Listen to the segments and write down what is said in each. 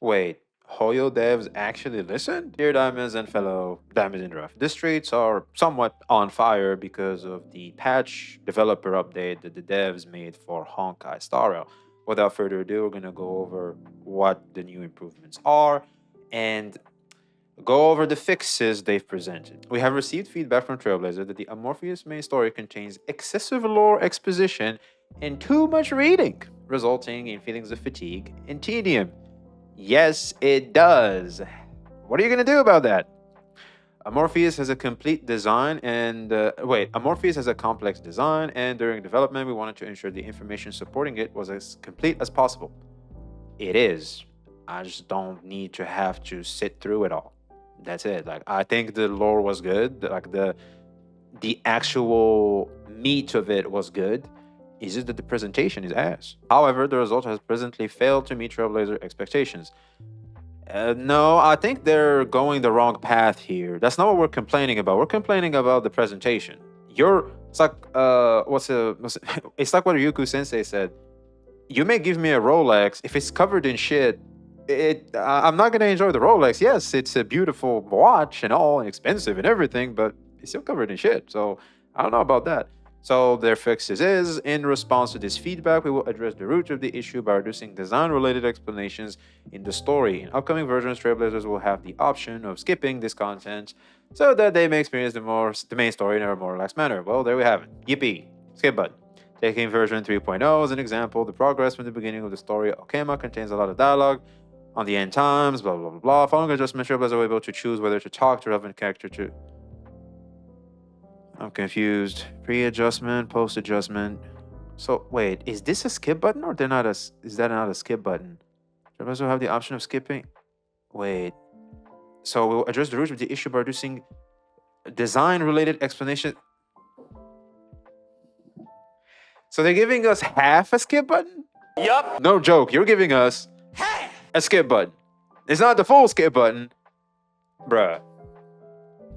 Wait, Hoyo devs actually listened? Dear Diamonds and fellow Diamonds in Rough, the streets are somewhat on fire because of the patch developer update that the devs made for Honkai Star Rail. Without further ado, we're going to go over what the new improvements are and go over the fixes they've presented. We have received feedback from Trailblazer that the Amorpheus main story contains excessive lore exposition and too much reading, resulting in feelings of fatigue and tedium. Yes, it does. What are you going to do about that? Amorpheus has a complete design and Amorpheus has a complex design, and during development, we wanted to ensure the information supporting it was as complete as possible. It is. I just don't need to have to sit through it all. That's it. Like I think the lore was good. Like the actual meat of it was good. It's just that the presentation is ass. However, the result has presently failed to meet Trailblazer expectations. No, I think they're going the wrong path here. That's not what we're complaining about. We're complaining about the presentation. It's like it's like what Ryuku Sensei said. You may give me a Rolex if it's covered in shit. I'm not gonna enjoy the Rolex. Yes, it's a beautiful watch and all, and expensive and everything, but it's still covered in shit. So I don't know about that. So their fixes is, in response to this feedback, we will address the root of the issue by reducing design-related explanations in the story. In upcoming versions, Trailblazers will have the option of skipping this content so that they may experience the main story in a more relaxed manner. Well, there we have it. Yippee! Skip button. Taking version 3.0 as an example, the progress from the beginning of the story Okema contains a lot of dialogue on the end times, blah, blah, blah, blah. Following adjustment, Trailblazers will be able to choose whether to talk to relevant character to... I'm confused. Pre-adjustment, post-adjustment. So wait, is this a skip button or they're not a? Is that not a skip button? Travelers will have the option of skipping. Wait. So we'll address the root of the issue by reducing design-related explanation. So they're giving us half a skip button? Yup. No joke. You're giving us a skip button. It's not the full skip button, bruh.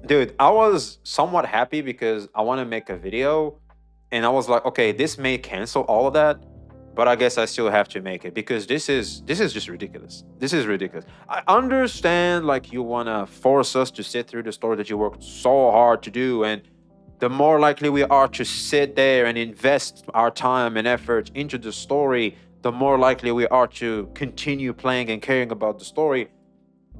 Dude, I was somewhat happy because I want to make a video and I was like, okay, this may cancel all of that, but I guess I still have to make it because this is just ridiculous. This is ridiculous. I understand like you want to force us to sit through the story that you worked so hard to do, and the more likely we are to sit there and invest our time and effort into the story, the more likely we are to continue playing and caring about the story.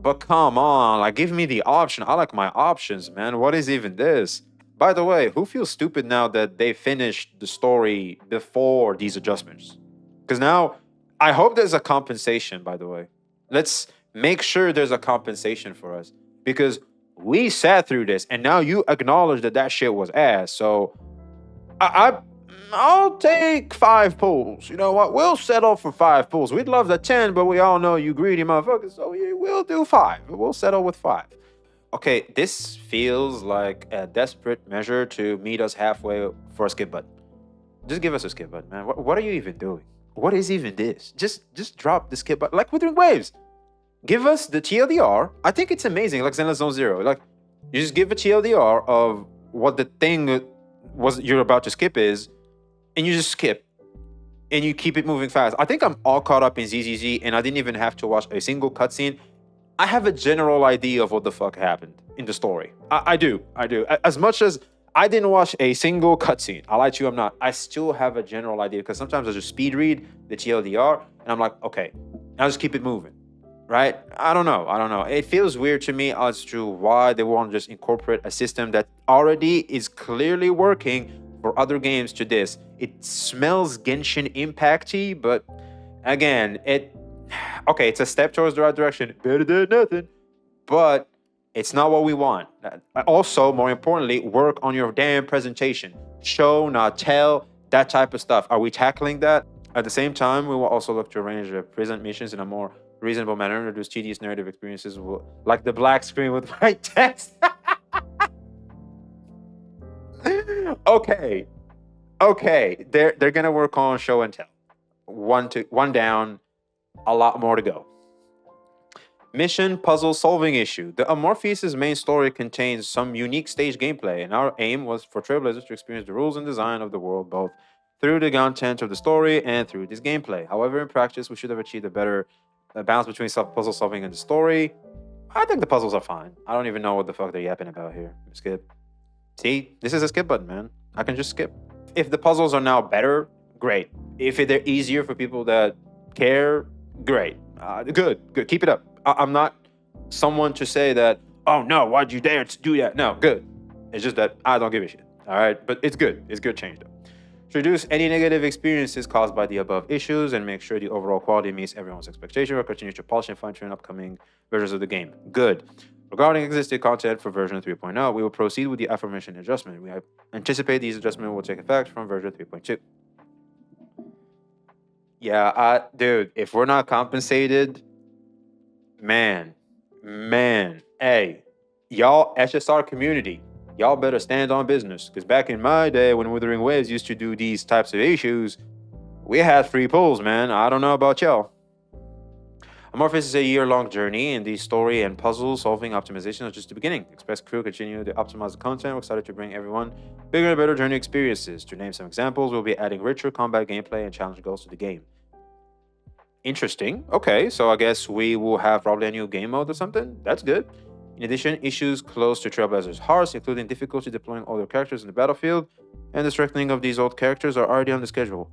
But come on, like give me the option. I like my options, man. What is even this? By the way, who feels stupid now that they finished the story before these adjustments? Because now I hope there's a compensation, by the way. Let's make sure there's a compensation for us. Because we sat through this and now you acknowledge that that shit was ass. So I'll take 5 pulls. You know what? We'll settle for 5 pulls. We'd love the 10, but we all know you greedy motherfuckers, so we'll do 5. We'll settle with 5. Okay, this feels like a desperate measure to meet us halfway for a skip button. Just give us a skip button, man. What are you even doing? What is even this? Just drop the skip button. Like we're doing waves. Give us the TLDR. I think it's amazing, like Zenless Zone Zero. Like, you just give a TLDR of what the thing was you're about to skip is, and you just skip and you keep it moving fast. I think I'm all caught up in ZZZ and I didn't even have to watch a single cutscene. I have a general idea of what the fuck happened in the story. I do. As much as I didn't watch a single cutscene, I lied to you, I'm not. I still have a general idea because sometimes I just speed read the TLDR and I'm like, okay, I'll just keep it moving, right? I don't know. It feels weird to me as to why they won't just incorporate a system that already is clearly working for other games to this. It smells Genshin Impacty, but again, it's a step towards the right direction. Better than nothing, but it's not what we want. Also, more importantly, work on your damn presentation. Show, not tell, that type of stuff. Are we tackling that? At the same time, we will also look to arrange the present missions in a more reasonable manner and reduce tedious narrative experiences like the black screen with white text. Okay, they're gonna work on show and tell. One down, a lot more to go. Mission puzzle solving issue. The Amorpheus' main story contains some unique stage gameplay, and our aim was for Trailblazers to experience the rules and design of the world both through the content of the story and through this gameplay. However, in practice, we should have achieved a better The balance between puzzle solving and the story. I think the puzzles are fine. I don't even know what the fuck they're yapping about here. Skip. See, this is a skip button, man. I can just skip. If the puzzles are now better, great. If they're easier for people that care, great. Good. Keep it up. I'm not someone to say that, oh no, why'd you dare to do that? No, good. It's just that I don't give a shit. All right, but it's good. It's good change though. To reduce any negative experiences caused by the above issues and make sure the overall quality meets everyone's expectation, we'll continue to polish and fine-tune upcoming versions of the game. Good. Regarding existing content for version 3.0, we will proceed with the aforementioned adjustment. We anticipate these adjustments will take effect from version 3.2. Yeah, dude, if we're not compensated, man, hey, y'all SSR community, y'all better stand on business. Because back in my day, when Wuthering Waves used to do these types of issues, we had free pulls, man. I don't know about y'all. Amorphous is a year-long journey, and the story and puzzle-solving optimization are just the beginning. Express Crew continue to optimize the content. We're excited to bring everyone bigger and better journey experiences. To name some examples, we'll be adding richer combat gameplay and challenge goals to the game. Interesting. Okay, so I guess we will have probably a new game mode or something. That's good. In addition, issues close to Trailblazer's hearts, including difficulty deploying older characters in the battlefield, and the strengthening of these old characters are already on the schedule.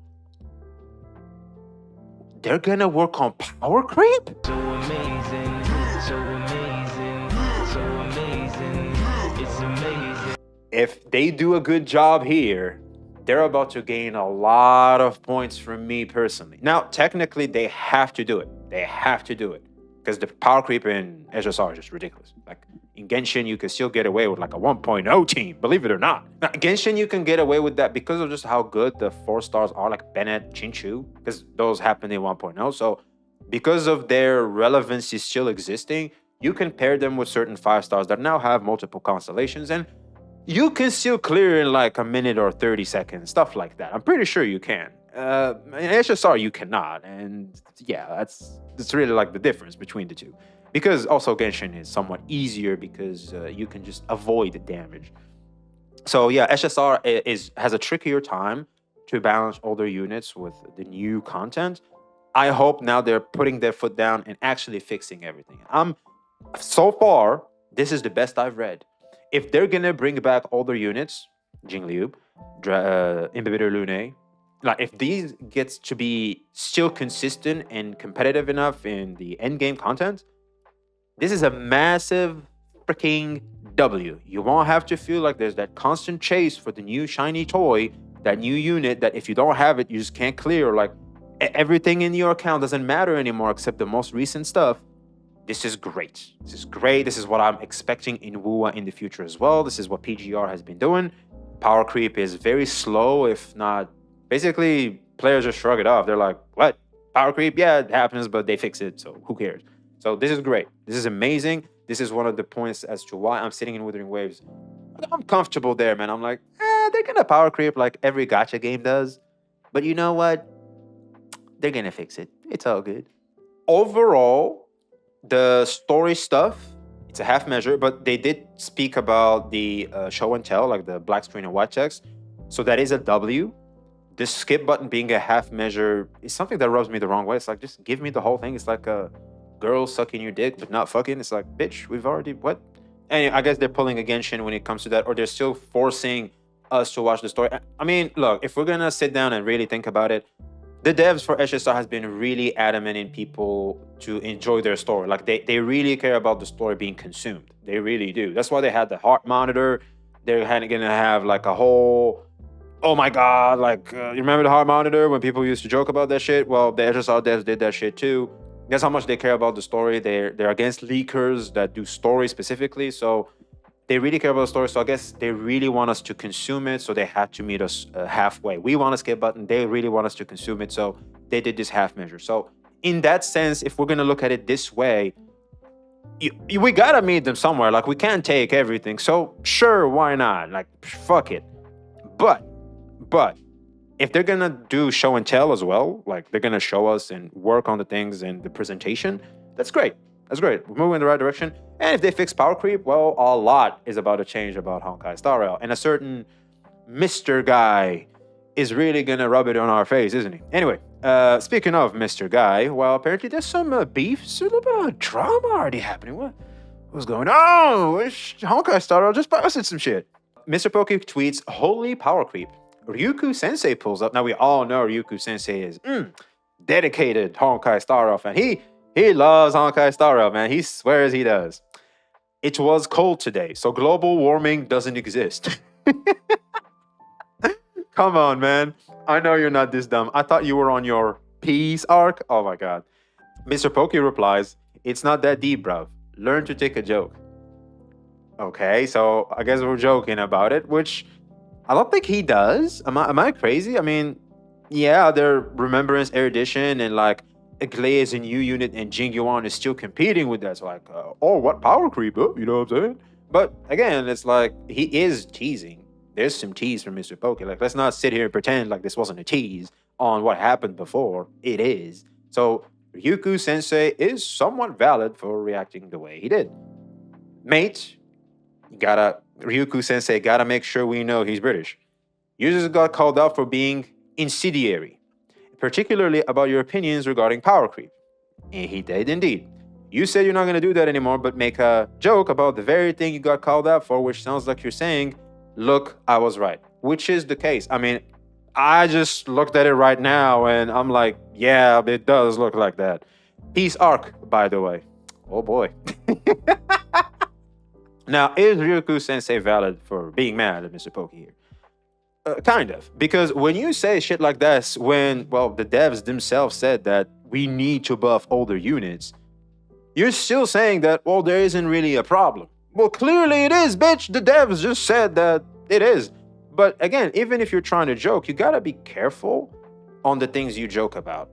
They're gonna work on power creep? So amazing, so amazing, so amazing, it's amazing. If they do a good job here, they're about to gain a lot of points from me personally. Now, technically, they have to do it. They have to do it. Because the power creep in SSR is just ridiculous. Like, in Genshin, you can still get away with like a 1.0 team, believe it or not. Now, Genshin, you can get away with that because of just how good the 4 stars are, like Bennett, Chinchu, because those happened in 1.0. So because of their relevancy still existing, you can pair them with certain 5 stars that now have multiple constellations, and you can still clear in like a minute or 30 seconds, stuff like that. I'm pretty sure you can. In SSR, you cannot. And yeah, that's really like the difference between the two. Because also Genshin is somewhat easier because you can just avoid the damage. So yeah, SSR has a trickier time to balance older units with the new content. I hope now they're putting their foot down and actually fixing everything. So far, this is the best I've read. If they're gonna bring back older units, Jingliu, Imbibitor Lune, like if these gets to be still consistent and competitive enough in the end game content, this is a massive freaking W. You won't have to feel like there's that constant chase for the new shiny toy, that new unit that if you don't have it, you just can't clear. Like everything in your account doesn't matter anymore except the most recent stuff. This is great. This is great. This is what I'm expecting in WUA in the future as well. This is what PGR has been doing. Power creep is very slow, if not... Basically, players just shrug it off. They're like, what? Power creep? Yeah, it happens, but they fix it, so who cares? So this is great. This is amazing. This is one of the points as to why I'm sitting in Wuthering Waves. I'm comfortable there, man. I'm like, they're gonna power creep like every gacha game does. But you know what? They're gonna fix it. It's all good. Overall, the story stuff, it's a half measure, but they did speak about the show and tell, like the black screen and white text. So that is a W. This skip button being a half measure is something that rubs me the wrong way. It's like, just give me the whole thing. It's like a girl sucking your dick, but not fucking. It's like, bitch, we've already, what? And I guess they're pulling a Genshin when it comes to that, or they're still forcing us to watch the story. I mean, look, if we're gonna sit down and really think about it, the devs for SSR has been really adamant in people to enjoy their story. Like they really care about the story being consumed. They really do. That's why they had the heart monitor. They're gonna have like a whole, oh my god, like you remember the heart monitor when people used to joke about that shit? Well, the SSR devs did that shit too. That's how much they care about the story. They're against leakers that do story specifically. So they really care about the story. So I guess they really want us to consume it. So they had to meet us halfway. We want a skip button. They really want us to consume it. So they did this half measure. So in that sense, if we're going to look at it this way, we got to meet them somewhere. Like we can't take everything. So sure, why not? Like, fuck it. But if they're going to do show and tell as well, like they're going to show us and work on the things and the presentation, that's great. That's great. We're moving in the right direction. And if they fix power creep, well, a lot is about to change about Honkai Star Rail. And a certain Mr. Guy is really going to rub it on our face, isn't he? Anyway, Speaking of Mr. Guy, well, apparently there's some beef, so a little bit of drama already happening. What's going on? Honkai Star Rail just posted some shit. Mr. Poke tweets, holy power creep. Ryuku Sensei pulls up. Now we all know Ryuku Sensei is dedicated Honkai Star Rail fan. He loves Honkai Star Rail, man. He swears he does. It was cold today, so global warming doesn't exist. Come on, man. I know you're not this dumb. I thought you were on your peace arc. Oh my god. Mr. Pokey replies, it's not that deep, bruv. Learn to take a joke. Okay, so I guess we're joking about it, which I don't think he does. Am I crazy? I mean, yeah, their Remembrance Erudition and like Aglaeus and U Unit and Jingyuan is still competing with that. It's like, oh, what power creep, you know what I'm saying? But again, it's like he is teasing. There's some tease from Mr. Poke. Like, let's not sit here and pretend like this wasn't a tease on what happened before. It is. So Ryuku Sensei is somewhat valid for reacting the way he did. Mate, Ryuku Sensei gotta make sure we know he's British. Users got called out for being incendiary, particularly about your opinions regarding power creep. And he did indeed. You said you're not gonna do that anymore, but make a joke about the very thing you got called out for, which sounds like you're saying, look, I was right, which is the case. I mean, I just looked at it right now and I'm like, yeah, it does look like that. Peace arc, by the way. Oh boy. Now, is Ryuku Sensei valid for being mad at Mr. Poke here? Kind of. Because when you say shit like this, when, well, the devs themselves said that we need to buff older units, you're still saying that, well, there isn't really a problem. Well, clearly it is, bitch. The devs just said that it is. But again, even if you're trying to joke, you gotta be careful on the things you joke about,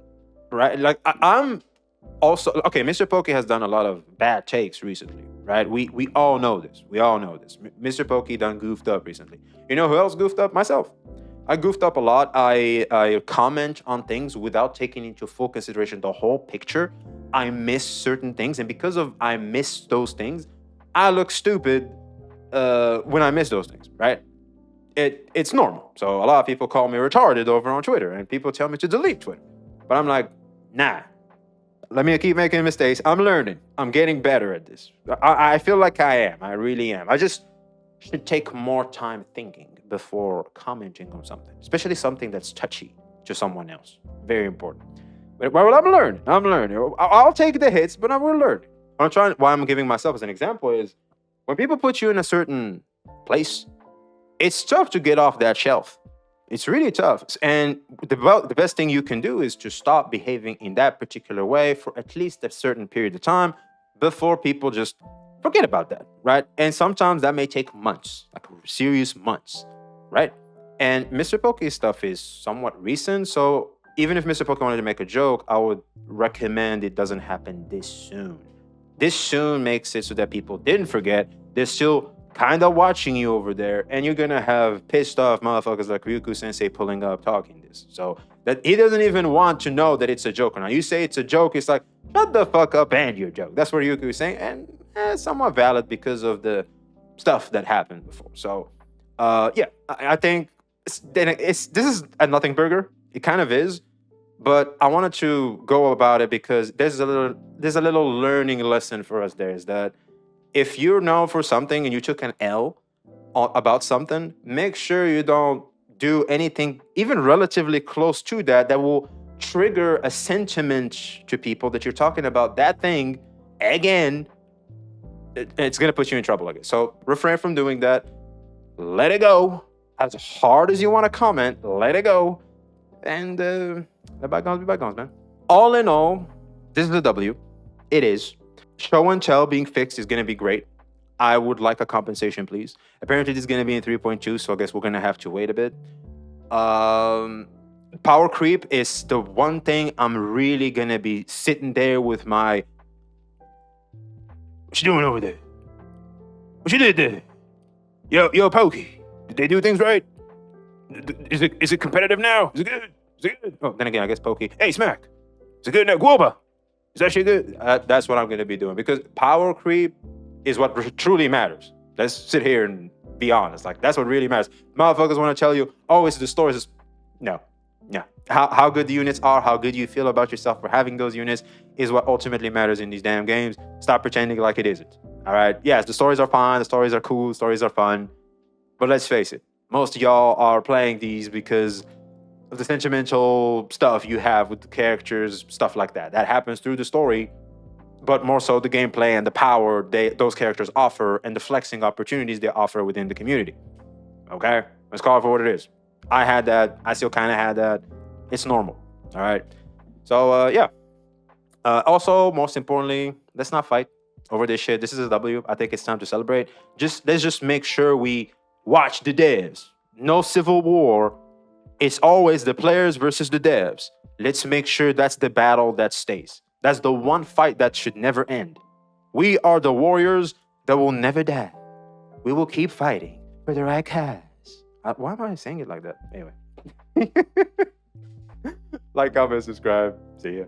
right? Like, I'm also, okay, Mr. Poke has done a lot of bad takes recently, right? We all know this. We all know this. Mr. Poke done goofed up recently. You know who else goofed up? Myself. I goofed up a lot. I comment on things without taking into full consideration the whole picture. I miss certain things, and because of I miss those things, I look stupid when I miss those things, right? It's normal. So a lot of people call me retarded over on Twitter, and people tell me to delete Twitter. But I'm like, nah. Let me keep making mistakes. I'm learning. I'm getting better at this. I feel like I am. I really am. I just should take more time thinking before commenting on something, especially something that's touchy to someone else. Very important. But, well, I'm learning. I'll take the hits, but I will learn. Why I'm giving myself as an example is when people put you in a certain place, it's tough to get off that shelf. It's really tough. And the best thing you can do is to stop behaving in that particular way for at least a certain period of time before people just forget about that, right? And sometimes that may take months, like serious months, right? And Mr. Poke's stuff is somewhat recent, so even if Mr. Poke wanted to make a joke, I would recommend it doesn't happen this soon. This soon makes it so that people didn't forget. They're still kind of watching you over there, and you're gonna have pissed off motherfuckers like Ryuku Sensei pulling up talking this. So that he doesn't even want to know that it's a joke. Now you say it's a joke, it's like, shut the fuck up and your joke. That's what Ryuku is saying, and it's somewhat valid because of the stuff that happened before. So yeah, I think this is a nothing burger. It kind of is. But I wanted to go about it because there's a little learning lesson for us there, is that if you're known for something and you took an L about something, make sure you don't do anything even relatively close to that will trigger a sentiment to people that you're talking about that thing again. It's going to put you in trouble, I guess. So refrain from doing that. Let it go. As hard as you want to comment, let it go. And let bygones be bygones, man. All in all, this is a W. It is. Show and tell being fixed is going to be great. I would like a compensation, please. Apparently, this is going to be in 3.2, so I guess we're going to have to wait a bit. Power creep is the one thing I'm really going to be sitting there with my... What you doing over there? What you did there? Yo, Pokey. Did they do things right? Is it competitive now? Is it good? Oh, then again, I guess Pokey. Hey, Smack. Is it good now? Guoba. Is that shit good? That's what I'm going to be doing, because power creep is what truly matters. Let's sit here and be honest. Like, that's what really matters. Motherfuckers want to tell you, oh, it's the stores. No. How good the units are, how good you feel about yourself for having those units is what ultimately matters in these damn games. Stop pretending like it isn't. All right. Yes, the stories are fine, the stories are cool, the stories are fun. But let's face it, most of y'all are playing these because of the sentimental stuff you have with the characters, stuff like that. That happens through the story, but more so the gameplay and the power those characters offer and the flexing opportunities they offer within the community. Okay? Let's call it for what it is. I had that. I still kind of had that. It's normal. All right. So, yeah. Also, most importantly, let's not fight over this shit. This is a W. I think it's time to celebrate. Let's just make sure we watch the devs. No civil war. It's always the players versus the devs. Let's make sure that's the battle that stays. That's the one fight that should never end. We are the warriors that will never die. We will keep fighting for the right cause. Why am I saying it like that? Anyway. Like, comment, subscribe. See ya.